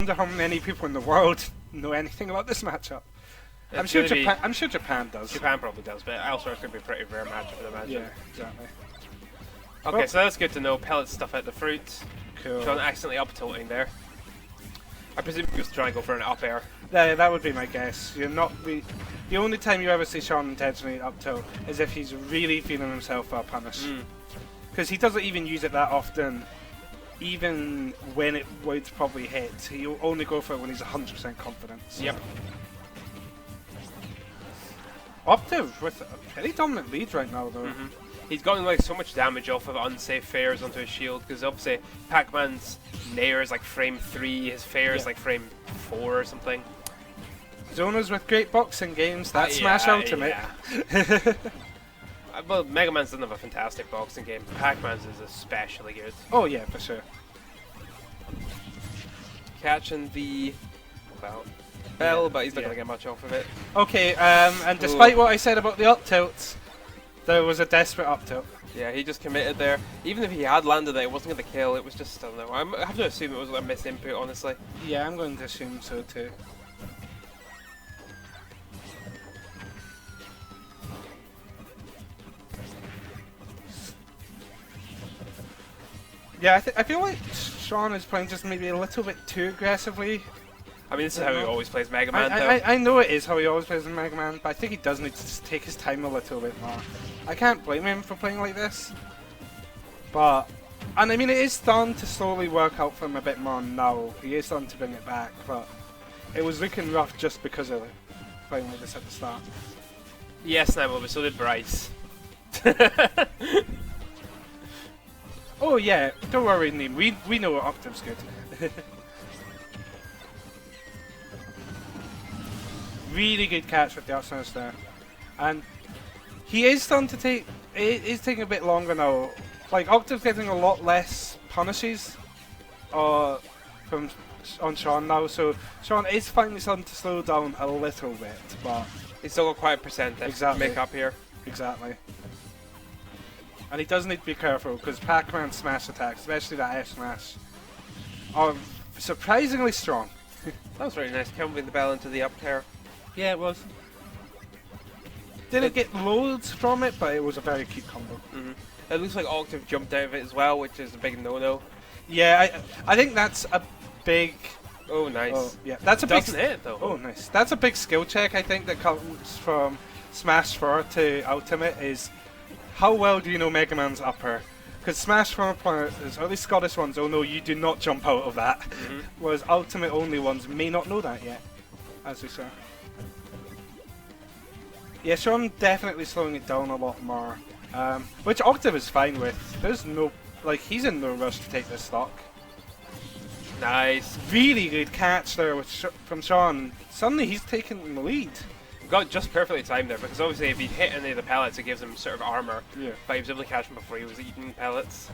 wonder how many people in the world know anything about this matchup. I'm sure Japan does. Japan probably does, but elsewhere it's going to be a pretty rare matchup, I'd imagine. Yeah, exactly. Okay, so that's good to know. Pellets stuff out the fruit. Cool. Sean accidentally up tilting there. I presume he was trying to go for an up air. Yeah, that would be my guess. You're not the only time you ever see Sean intentionally up tilt is if he's really feeling himself for a punish. Because he doesn't even use it that often. Even when it would probably hit, he'll only go for it when he's 100% confident. So. Yep. Octave with a pretty dominant lead right now, though. He's gotten like so much damage off of unsafe fares onto his shield, because obviously PAC-MAN's nair is like frame 3, his fair is like frame 4 or something. Zoners with great boxing games, that's Smash Ultimate. Yeah. Well, Mega Man's doesn't have a fantastic boxing game. PAC-MAN's is especially good. Oh yeah, for sure. Catching the bell, but he's not going to get much off of it. Okay, and despite what I said about the up tilts, there was a desperate up tilt. Yeah, he just committed there. Even if he had landed it, it wasn't going to kill. It was just, I don't know. I have to assume it was a misinput, honestly. Yeah, I'm going to assume so too. Yeah, I feel like Sean is playing just maybe a little bit too aggressively. I mean, this is how he always plays Mega Man, though. I know it is how he always plays in Mega Man, but I think he does need to just take his time a little bit more. I can't blame him for playing like this. But, and I mean, it is starting to slowly work out for him a bit more now. He is starting to bring it back, but it was looking rough just because of playing like this at the start. Yes, Nemo, but so did Bryce. Oh yeah, don't worry, Neem. We know Octave's good. Really good catch with the up smash there, and he is starting to take. It is taking a bit longer now. Like Octave's getting a lot less punishes, on Sean now. So Sean is finally starting to slow down a little bit, but he's still got quite a percentage to make up here. Exactly. And he does need to be careful because Pac-Man smash attacks, especially that F smash, are surprisingly strong. That was very nice, combing the bell into the up air. Yeah, it was. Didn't get loads from it, but it was a very cute combo. It looks like Octave jumped out of it as well, which is a big no-no. Yeah, I think that's a big... Oh, nice. Oh, yeah, that's a big... Doesn't hit, though. Oh, nice. That's a big skill check, I think, that comes from Smash 4 to Ultimate is how well do you know Mega Man's upper? Because Smash 4 players, or at least Scottish ones, oh no, you do not jump out of that. Whereas Ultimate only ones may not know that yet, as we saw. Yeah, Sean definitely slowing it down a lot more, which Octave is fine with. There's no, like, he's in no rush to take this stock. Nice. Really good catch there from Sean. Suddenly he's taking the lead. Got just perfectly timed there, because obviously if he'd hit any of the pellets, it gives him sort of armor. Yeah. But he was able to catch him before he was eating pellets.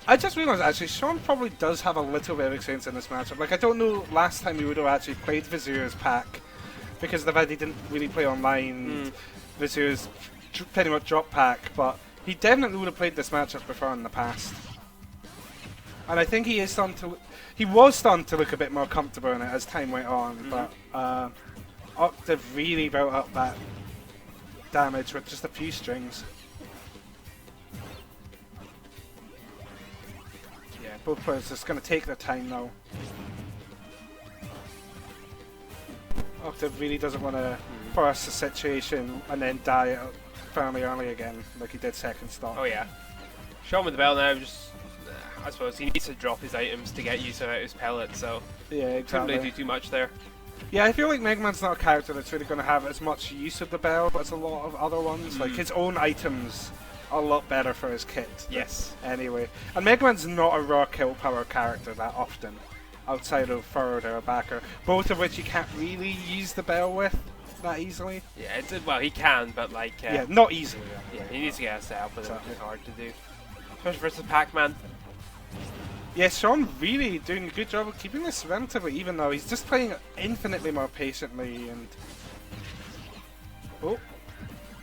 I just realised, actually, Sean probably does have a little bit of experience in this matchup. Like, I don't know last time he would have actually played Vizier's pack, because the fact he didn't really play online. Vizier's pretty much drop pack, but he definitely would have played this matchup before in the past. And I think he is starting to... He was starting to look a bit more comfortable in it as time went on, but Octave really built up that damage with just a few strings. Yeah, both players just going to take their time now. Octave really doesn't want to force the situation and then die fairly early again, like he did second stock. Oh yeah. Sean with the bell now, just I suppose he needs to drop his items to get use of his pellets, so yeah, exactly. Couldn't really do too much there. Yeah, I feel like Mega Man's not a character that's really going to have as much use of the bell as a lot of other ones. Like his own items are a lot better for his kit. Yes. Anyway, and Mega Man's not a raw kill power character that often, outside of forward or backer, both of which you can't really use the bell with that easily. Yeah, well, he can, but like... yeah, not easily. Yeah, he needs to get a setup with it, which is hard to do. Especially versus Pac-Man. Yeah, Sean really doing a good job of keeping this relatively even though he's just playing infinitely more patiently and... Oh,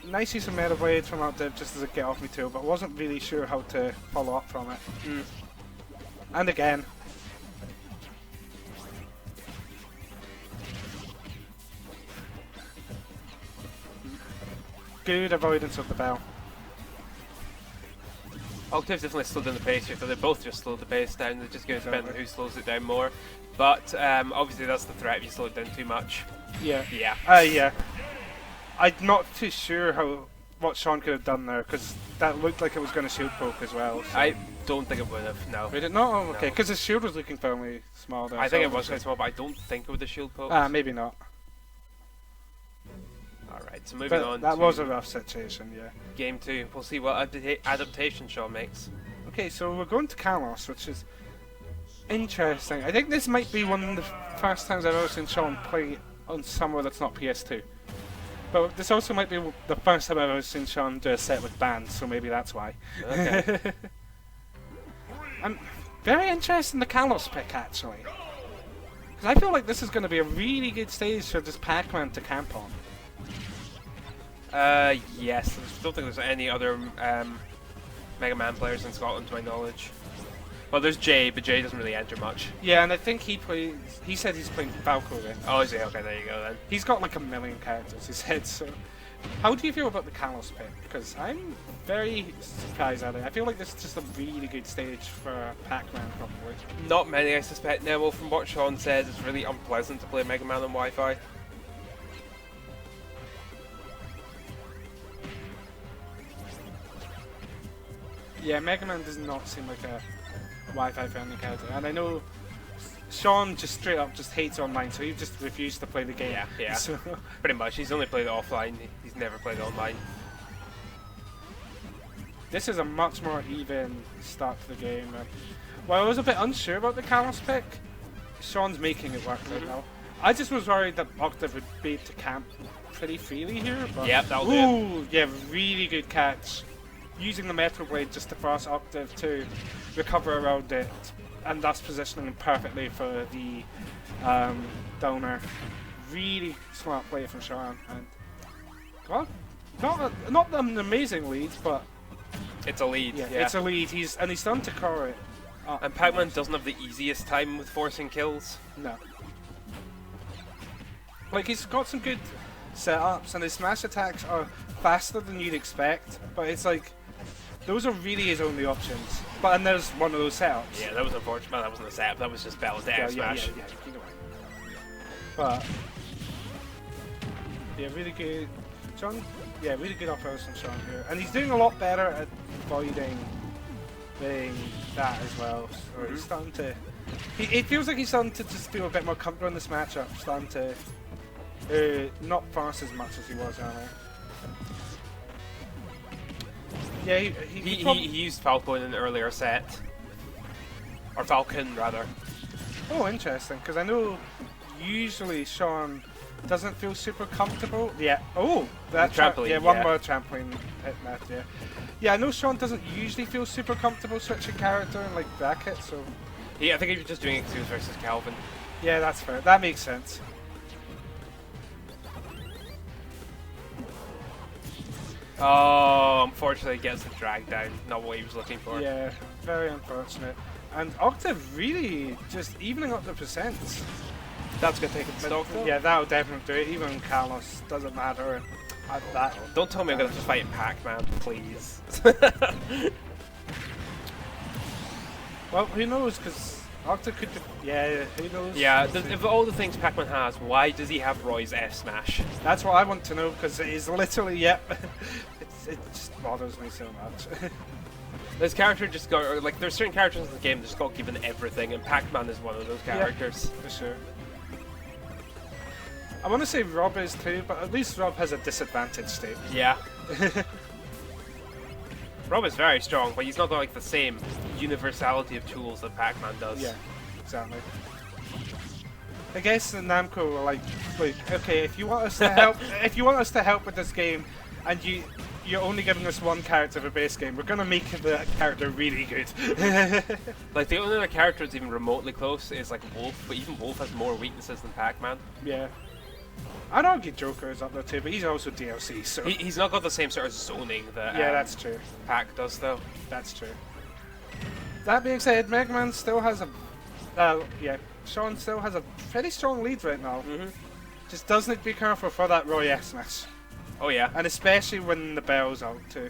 nice use of Meta Blade from Octave just as a get off me too, but wasn't really sure how to follow up from it. And again. good avoidance of the bell. Octave's definitely slowed down the pace here, so they both just slowed the pace down. They're just going to depend on who slows it down more. But obviously that's the threat if you slow it down too much. Yeah. Yeah. Yeah. I'm not too sure what Sean could have done there, because that looked like it was going to shield poke as well. So. I don't think it would have, no. Did it not? Oh, okay, No. because his shield was looking fairly small there. I think it was quite small, but I don't think it would have shield poked. Maybe not. Alright, so moving on That to was a rough situation, yeah. game 2. We'll see what adaptation Sean makes. Okay, so we're going to Kalos, which is interesting. I think this might be one of the first times I've ever seen Sean play on somewhere that's not PS2. But this also might be the first time I've ever seen Sean do a set with bands, so maybe that's why. Okay. I'm very interested in the Kalos pick, actually. Because I feel like this is going to be a really good stage for this PAC-MAN to camp on. Yes. I don't think there's any other Mega Man players in Scotland, to my knowledge. Well, there's Jay, but Jay doesn't really enter much. Yeah, and I think he said he's playing Falco right now. Oh, is he? Okay, there you go then. He's got like 1 million characters, he said, so... How do you feel about the Kalos pick? Because I'm very surprised at it. I feel like this is just a really good stage for PAC-MAN, probably. Not many, I suspect. Now, well, from what Sean said, it's really unpleasant to play Mega Man on Wi-Fi. Yeah, Mega Man does not seem like a Wi-Fi friendly character, and I know Sean just straight up just hates online, so he just refused to play the game. Yeah. So Pretty much. He's only played it offline. He's never played it online. this is a much more even start to the game. While I was a bit unsure about the Kalos pick, Sean's making it work right now. I just was worried that Octave would be able to camp pretty freely here, but Yep, that'll do it. ooh, yeah, really good catch. Using the Metal Blade just to force Octave to recover around it, and thus positioning him perfectly for the downer. Really smart play from Sean, and well, not an amazing lead, but It's a lead. yeah, Yeah. it's a lead. He's starting to core it. And Pac-Man doesn't have the easiest time with forcing kills. No. Like, he's got some good setups, and his smash attacks are faster than you'd expect, but it's like, those are really his only options. But, and there's one of those setups. Yeah, that was unfortunate. Well, that wasn't a setup. That was just battle down smash. Yeah, either way. But, yeah, really good. Sean, yeah, really good uppers from Sean here. And he's doing a lot better at avoiding that as well. So he's starting to... It feels like he's starting to just feel a bit more comfortable in this matchup. Starting to not fast as much as he was earlier. Yeah, He used Falco in an earlier set. Or Falcon, rather. Oh, interesting, because I know usually Sean doesn't feel super comfortable. Yeah. Oh, that trampoline. Yeah, one more trampoline hit that. Yeah. Yeah, I know Sean doesn't usually feel super comfortable switching character in like brackets. So. I think he was just doing Exus versus Calvin. Yeah, that's fair. That makes sense. Oh, unfortunately, he gets the drag down. Not what he was looking for. Yeah, very unfortunate. And Octave really just evening up the percents. That's going to take it stock, though. Yeah, that'll definitely do it. Even Carlos doesn't matter. At that. Don't tell me I'm going to just fight Pac-Man, please. Well, who knows? Because Octave could. Yeah, who knows? Yeah, of all the things Pac-Man has, why does he have Roy's F smash? That's what I want to know, because it is literally, yep. It just bothers me so much. This character just got, like, there's certain characters in the game that just got given everything, and Pac-Man is one of those characters. Yeah, for sure. I want to say Rob is too, but at least Rob has a disadvantage state. Yeah. Rob is very strong, but he's not got like the same universality of tools that Pac-Man does. Yeah, exactly. I guess the Namco were like, okay, if you want us to help, with this game, and you're only giving us one character for base game, we're gonna make the character really good. Like the only other character that's even remotely close is like Wolf, but even Wolf has more weaknesses than Pac-Man. Yeah. I'd argue Joker is up there too, but he's also DLC, so... He's not got the same sort of zoning that yeah, that's true. Pac does, though. That's true. That being said, Mega Man still has a... Sean still has a pretty strong lead right now. Just does need to be careful for that Roy S smash. Oh yeah. And especially when the bell's out too.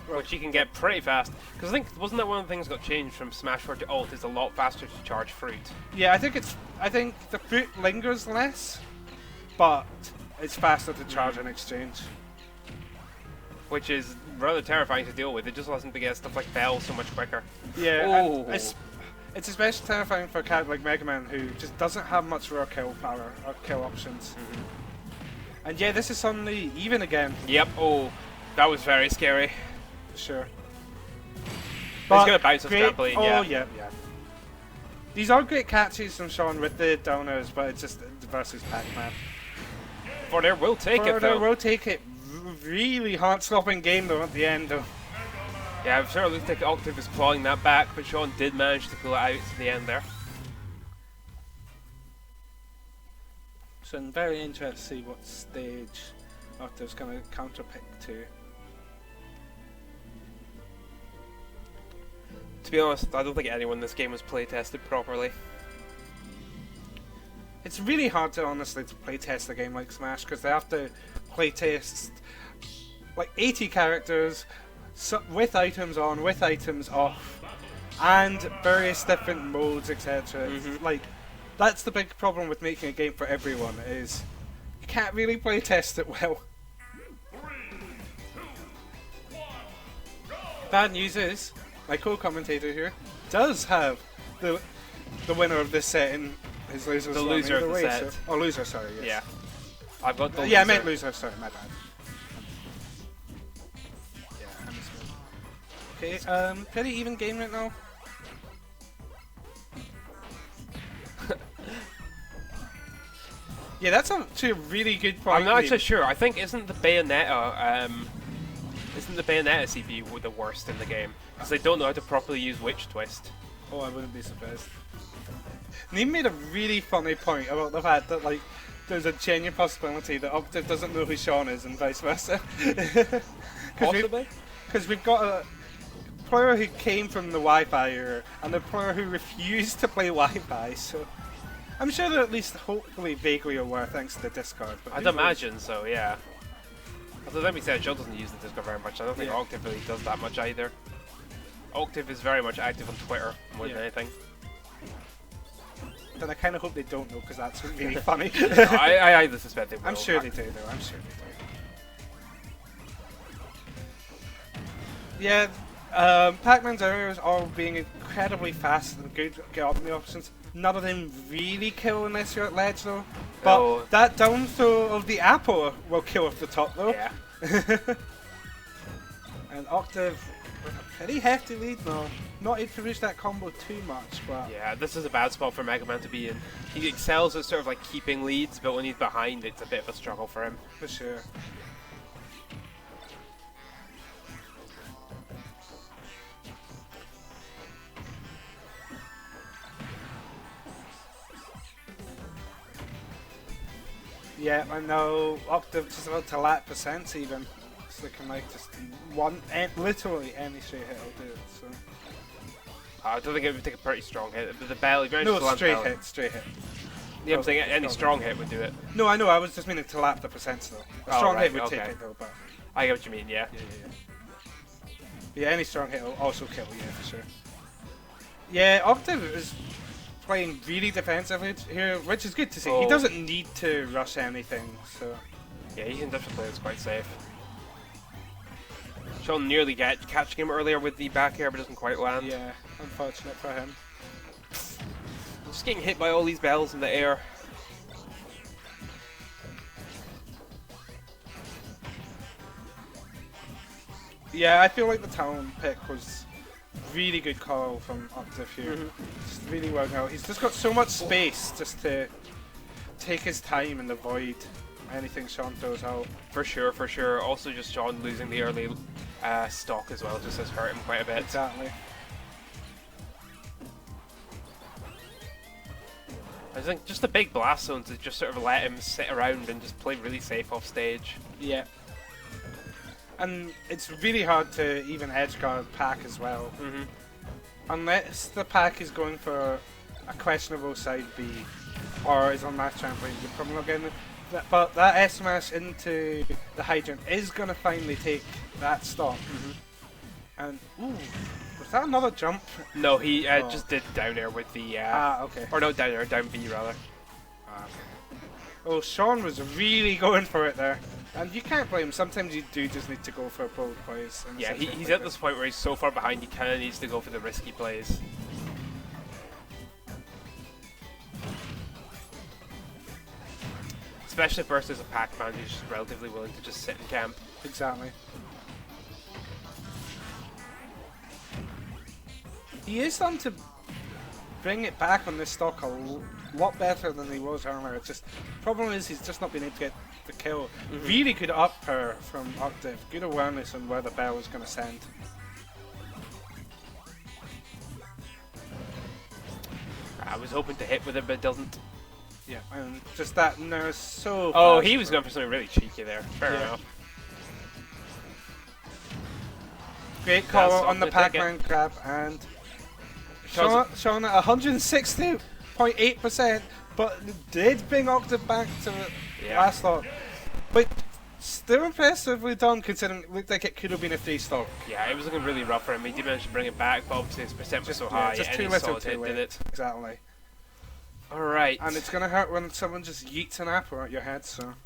Which you can get pretty fast. Because I think, wasn't that one of the things that got changed from Smash 4 to Alt is a lot faster to charge fruit? Yeah, I think the fruit lingers less, but it's faster to charge in exchange. Which is rather terrifying to deal with. It just allows them to get stuff like Bell so much quicker. Yeah, oh. and it's especially terrifying for a character like Mega Man who just doesn't have much raw kill power or kill options. And yeah, this is suddenly even again. Yep, oh, that was very scary. Sure. But he's going to bounce his trampoline, yeah. Yeah. These are great catches from Sean with the downers, but it's just versus Pac-Man. For there will take it, though. Will take it. Really heart-stopping game, though, at the end, though. Yeah, I'm sure it looks like Octave is clawing that back, but Sean did manage to pull it out to the end there. So I'm very interested to see what stage Octave's going to counterpick to. To be honest, I don't think anyone in this game was play-tested properly. It's really hard to honestly play test a game like Smash because they have to play test like 80 characters with items on, with items off, and various different modes, etc. Like that's the big problem with making a game for everyone is you can't really play test it well. Bad news is my co-commentator here does have the winner of this set in his loser. The loser of the set. So, oh, loser, sorry. Yes. Yeah. I've got the loser. Yeah, I meant loser, sorry, my bad. Yeah, I missed it. Okay, pretty even game right now. Yeah, that's actually a really good point. I'm not actually sure. I think isn't the Bayonetta CPU the worst in the game? Because they don't know how to properly use Witch Twist. Oh, I wouldn't be surprised. Neem made a really funny point about the fact that like there's a genuine possibility that Octave doesn't know who Sean is and vice versa. Possibly? Because we've got a player who came from the Wi-Fi era and a player who refused to play Wi-Fi, so I'm sure they're at least hopefully vaguely aware thanks to the Discord. But I'd imagine so, yeah. Although let me say, Joe doesn't use the Discord very much. I don't think Octave really does that much either. Octave is very much active on Twitter more than anything. Then I kind of hope they don't know because that's really funny. I either suspect they will. I'm sure they do, though. I'm sure they do. Yeah, Pac-Man's areas all being incredibly fast and good get up in the options. None of them really kill unless you're at ledge, though. But that down throw of the apple will kill off the top, though. Yeah. And Octave with a pretty hefty lead now. Not able to reach that combo too much, but yeah, this is a bad spot for Mega Man to be in. He excels at sort of like keeping leads, but when he's behind, it's a bit of a struggle for him. For sure. Yeah, I know Octave just about to lap percents even. So they can like just literally any straight hit will do it. So. I don't think it would take a pretty strong hit, but the belly. No, straight hit, straight hit. Yeah, I'm saying any strong hit would do it. No, I know. I was just meaning to lap the percents though. A strong hit would take it though, but I get what you mean. Yeah. Yeah, any strong hit will also kill. Yeah, for sure. Yeah, Octave is playing really defensively here, which is good to see. He doesn't need to rush anything, so yeah, he can definitely play this quite safe. Sean nearly catching him earlier with the back air, but doesn't quite land. Yeah, unfortunate for him. Just getting hit by all these bells in the air. Yeah, I feel like the talent pick was really good call from Octave here. Just really well now. He's just got so much space just to take his time and avoid anything Sean throws out. For sure, for sure. Also just Sean losing the early stock as well just has hurt him quite a bit. Exactly. I think just the big blast zones that just sort of let him sit around and just play really safe off stage. Yeah. And it's really hard to even edge guard Pac as well. Unless the Pac is going for a questionable side B or is on max trampoline, you're probably not getting it. But that S smash into the hydrant is going to finally take that stock. And, ooh, was that another jump? No, he just did down air with the... okay. Or no, down air, down B rather. Oh, Sean was really going for it there. And you can't blame him. Sometimes you do just need to go for bold plays. Yeah, he's at this point where he's so far behind he kind of needs to go for the risky plays. Especially versus a PAC-MAN who's relatively willing to just sit in camp. Exactly. He is starting to bring it back on this stock a lot better than he was earlier. It's just problem is he's just not been able to get the kill. Really good up power from Octave. Good awareness on where the bell is going to send. I was hoping to hit with it, but it doesn't. Yeah, and just that nurse so. Oh, fast he was going for something really cheeky there. Fair enough. Great call on the PAC-MAN grab, and Sean at 160.8%, but did bring Octave back to last stock. But still impressively done considering it looked like it could have been a 3 stock. Yeah, it was looking really rough for him. He did manage to bring it back, but obviously his percent was so high. Just and too he little saw too late. did it. Exactly. Alright. And it's going to hurt when someone just yeets an apple at your head, so.